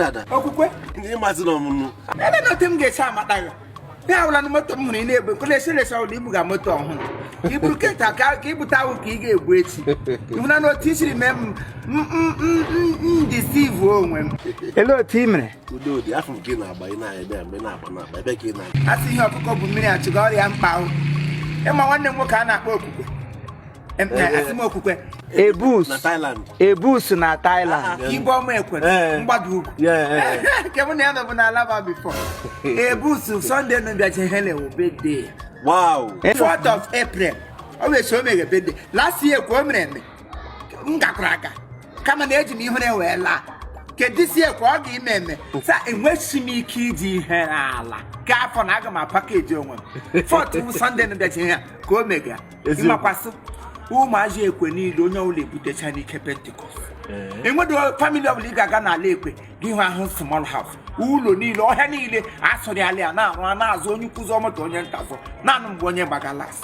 dada. Okukwe. Ni mazino munu. Ebe no tem ge sa mataga. Ya wala no moto mu ni ebe ko le se o libu ga moto ohun. Ibu kenta ka ibu tawo ki ga egbu echi. Ibu na no tisiri mem deceive onwe. Hello timre. Udo di afu ki na agba ina ebe na agba na ebe ki na. Asi ihe okuko bu mmiri achiga ọrịa mkpa o. E ma nwanne nwoke a na-akpọ Okukwe. Asi mo Okukwe. Ebus na Thailand. Ebus na Thailand. Igbo ọmụ ekwere. Mgbadu ugwu. Yeah. Kemu na ya no na Alaba before. Ebus Sunday no bia che hele o birthday. Wow. 4th of April. Always so mega birthday. Last year ko mere me. Ngakura aka. Kama na eji m ihu na wela. Ke this year ko ga imeme. Sa enweshimi ike iji ihe ala. Ka afọ na aga ma package onwe. 4th Sunday no bia che ha ko mega. Imakwaso. Ụmụazị ekwe niile onye ụlọ ebutecha n'ike Pentecost. Enwedo family of Liga ga na ala ekwe gị hụ ahụ small house. Ụlọ niile ọhịa niile asọrị ala na-arụ na-azụ onye nkụzi ọmụta onye ntazụ naanị mgbe onye gbagalas.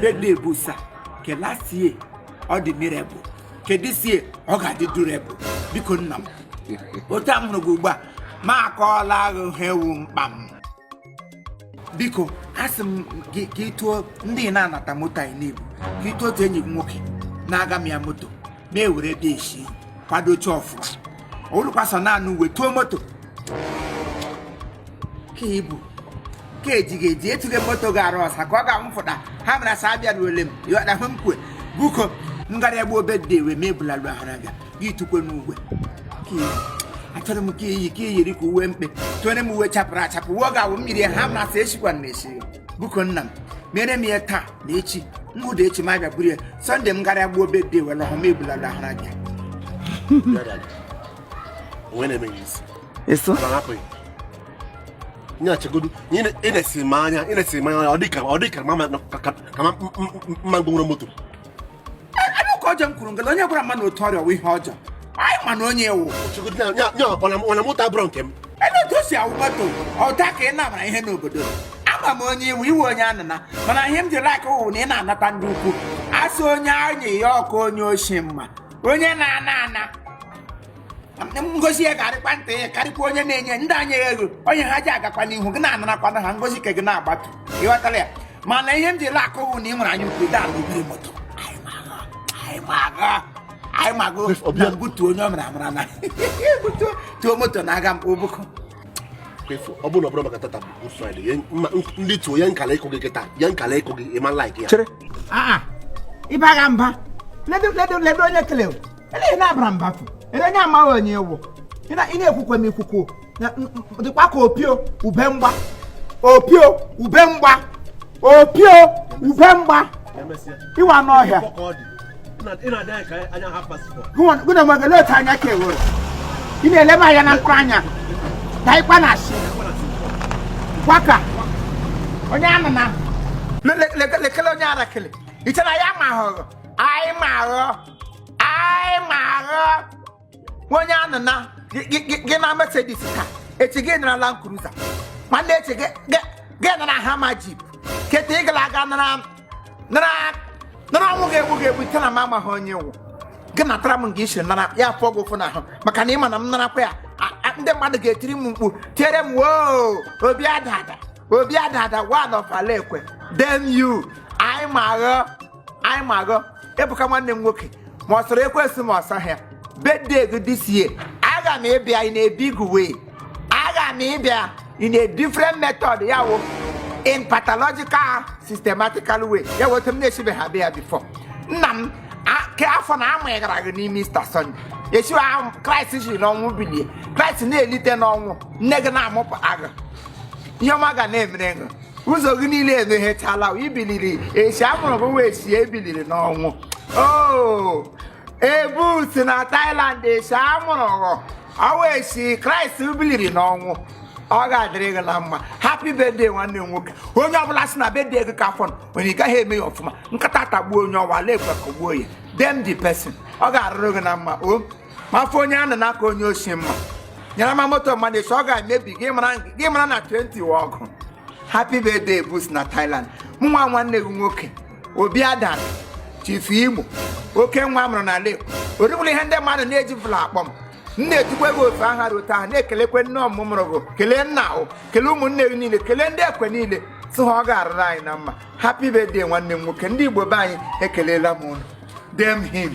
Birthday busa ke last year ọ dị miracle. Ke this year ọ ga-adị durable. Biko nna m. Otu a m hụrụ gị ugbu a ma akọọla agụ ha ewu mkpa m. Biko asị m gị tụọ ndị na-anata moto anyị n'ibu gị tụọ otu enyi m nwoke na-aga m ya moto na-ewere dị eshi kwadocha ọfụma olukwasọ naanị uwe tụọ moto ka ibu ka eji etuge moto ga-arụ ọsa ka ọ ga-amụfụta ha mere asa abịa n'ole m yọda hụ m kwe buko ngara egbu obe dị ewe ma ebulalụ ahara abịa gị tụkwe n'ugwe achọrọ m ka iyiri ka uwe mkpe tụere m uwe chapụrụ achapụ uwe ọ ga-awụ mmiri ha m na-asa echikwa na esi buko nna m mere m ya taa na echi ngwụda echi ma bịa buru ya Sọnde m gara gbuo obe dị ewe lọhọ m ebulalụ ahara abịa eso nya chegodu ina si manya ọ dịka mama mma ngwụrụ moto ana ko jam kurun galo nya gura mano tori o wi hojo ai mano onye wo chegodu nya ona moto abro nkem ene to si awu moto o ta ka ina mara ihe n'obodo ama m onye wo iwe onye anana mana ihe m dị like o na ina anata ndị ukwu aso onye anyị ya ọkụ onye oshi mma onye na-ana ngozi ya karịkwa ntị ya karịkwa onye na-enye ndị anyị ego onye ha ji agakwa n'ihu gị na-anarakwana ha ngozi ka gị na-agbatu ịghọtara ya mana ihe m ji la akọwụ na ị nwere anyị ukwu daa n'obiri moto anyị mago na butu onye ọmara amara na tuo moto na-aga m obuko ọ bụrụ na ọ bụrụ maka tata bụ Friday ndị tuo ya nkala ịkụ gị kịta ya nkala ịkụ gị ịma like ya chere ịbaga mba ledo onye kele ele na-abara mba fụ ele onye amaghị onye ewu ị na-ekwukwe m ikwukwu dịkwa ka opio ube mgba ịwa n'ọhịa gụna magale otu anya ka ewere ị na-eleba anya na mkpụrụ anya daịkwa na asị gwaka onye anụ na lekele onye ara kele iche na ya ma ahụghị anyị ma aghọ onye anụ na gị na Mercedes ka echi gị nara Land Cruiser nwanne echi gị nara Hammer Jeep kete ị gara aga nara ọnwụ ga-egbu ite na mama ha onye wụ gị natara m nke isi nara ya afọ gị ụfụ n'ahụ maka na ịma na m narakwa ya ndị mmadụ ga-etiri m mkpu tiere m woo obi adada one of ala ekwe then you anyị ma aghọ Ebuka nwanne m nwoke ma ọ sọrọ ekwesị ma ọsọ ha birthday gị this year aga m ịbịa in a big way aga m ịbịa in a different method ya wụ in pathological systematical way ya wụ otu m na-esibe ha bịa before nna m ka afọ na ama gara gị n'ime Easter Sunday esiwe ahụ Kraịst jiri n'ọnwụ bilie Kraịst na-elite n'ọnwụ nne gị na-amụpụ agha ihe ọma ga na-emere gị ụzọ gị niile emeghechala ibiliri esi amụrụ gị wee sie ebiliri n'ọnwụ Ebus na Thailand esi amụrụ gị ọwa esi Kraịst biliri n'ọnwụ ọ ga-adịrị gị na mma happy birthday nwanne m nwoke onye ọbụla si na birthday gị ka afọ onye ị gaghị eme ya ọfụma nkata tagbuo onye ọwa lekwe ka gbuo ya dem the person ọ ga-arụrụ gị na mma o ma afọ onye anụ n'aka onye oshi mma nyere ma moto mmadụ esi ọ ga-emebi gị mara na 20 ọgụ happy birthday Ebus na Thailand mụ nwa nwanne gị nwoke Obi Adan Chief Igbo oke nwa mụrụ na Lagos oribụla ihe ndị mmadụ na-eji fụla akpọ m nne ejikwa ego otu aha rute aha na-ekelekwe nne ọmụmụrụ gị kelee nna ahụ kelee ụmụnne gị niile kelee ndị ekwe niile sị ha ọ ga-arụrụ anyị na mma happy birthday nwanne m nwoke ndị Igbo be anyị ekelela m unu dem him